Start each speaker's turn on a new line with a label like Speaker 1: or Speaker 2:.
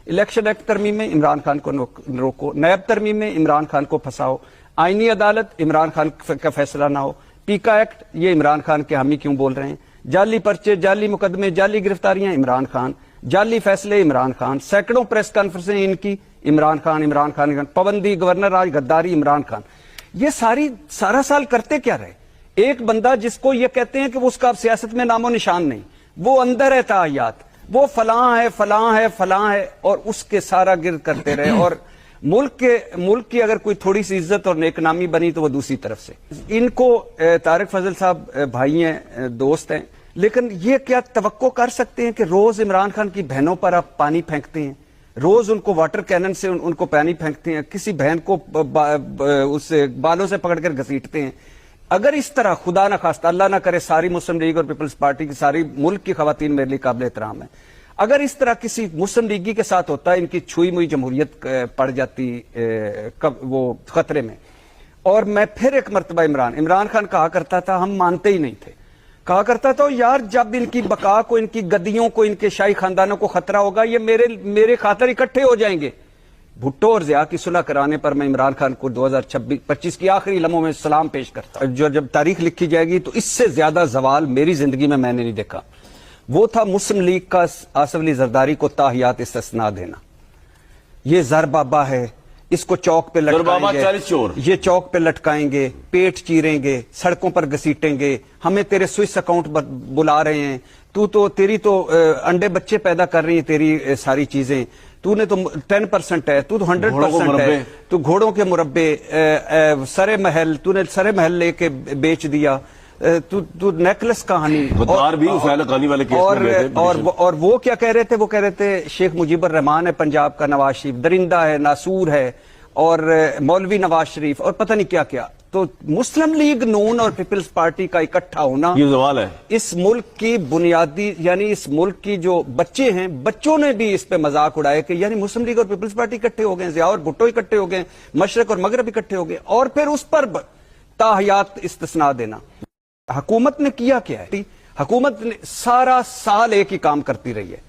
Speaker 1: Election act तरमीम में इमरान खान को रोको, नैब तरमीम में इमरान खान को फंसाओ, आईनी अदालत इमरान खान का फैसला ना हो, पीका एक्ट ये इमरान खान के हामी क्यों बोल रहे हैं, जाली पर्चे, जाली मुकदमे, जाली गिरफ्तारियां इमरान खान, जाली फैसले इमरान खान, सैकड़ों प्रेस कॉन्फ्रेंसें इनकी इमरान खान, पाबंदी, गवर्नर राज, गद्दारी इमरान खान। ये सारा साल करते क्या रहे? एक बंदा जिसको ये कहते हैं कि वो उसका अब सियासत में नामो निशान नहीं, वो अंदर है ताहियात, वो फलां है और उसके सारा गिर्द करते रहे। और मुल्क की अगर कोई थोड़ी सी इज्जत और नेकनामी बनी तो वो दूसरी तरफ से। इनको तारिक फजल साहब भाई हैं, दोस्त हैं, लेकिन ये क्या तवक्को कर सकते हैं कि रोज इमरान खान की बहनों पर आप पानी फेंकते हैं, रोज उनको वाटर कैनन से उनको पानी फेंकते हैं, किसी बहन को उससे बालों से पकड़कर घसीटते हैं। अगर इस तरह खुदा न खास्ता, अल्लाह ना करे, सारी मुस्लिम लीग और पीपल्स पार्टी की सारी मुल्क की खवातीन मेरे लिए काबिल एहतराम है, अगर इस तरह किसी मुस्लिम लीगी के साथ होता, इनकी छुई मुई जमहूरियत पड़ जाती वो खतरे में। और मैं फिर एक मरतबा इमरान खान कहा करता था, हम मानते ही नहीं थे, कहा करता था यार जब इनकी बका को, इनकी गद्दियों को, इनके शाही खानदानों को खतरा होगा, ये मेरे खातर इकट्ठे हो जाएंगे। भुट्टो और ज़िया की सुलह कराने पर मैं इमरान खान को 2025 की आखिरी लम्हों में सलाम पेश करता। जब तारीख लिखी जाएगी तो इससे ज्यादा जवाल मेरी जिंदगी में मैंने नहीं देखा। वो था मुस्लिम लीग का आसिफ अली जरदारी को ताहियात इस्तिस्ना देना। ये जर बाबा है, इसको चौक पे लटकाएंगे, ये चौक पे लटकाएंगे, पेट चीरेंगे, सड़कों पर घसीटेंगे, हमें तेरे स्विस अकाउंट बुला रहे हैं, तेरी तो अंडे बच्चे पैदा कर रही है, तेरी सारी चीजें, तूने तो 10% है, तू तो 100% है, तू घोड़ों के मुरब्बे, सरे महल, तूने सरे महल लेके बेच दिया, तू नेकलेस कहानी। और वो क्या कह रहे थे? वो कह रहे थे शेख मुजीबुर रहमान है पंजाब का, नवाज शरीफ दरिंदा है, नासूर है, और मौलवी नवाज शरीफ, और पता नहीं क्या क्या। तो मुस्लिम लीग नून और पीपल्स पार्टी का इकट्ठा होना
Speaker 2: ये सवाल है।
Speaker 1: इस मुल्क की बुनियादी, यानी इस मुल्क की जो बच्चे हैं, बच्चों ने भी इस पे मजाक उड़ाया कि यानी मुस्लिम लीग और पीपल्स पार्टी इकट्ठे हो गए, ज़िया और भुट्टो इकट्ठे हो गए, मशरक और मगरब इकट्ठे हो गए, और फिर उस पर ताहियात इस्तिस्ना देना। हुकूमत ने किया क्या है? हुकूमत ने सारा साल एक ही काम करती रही है।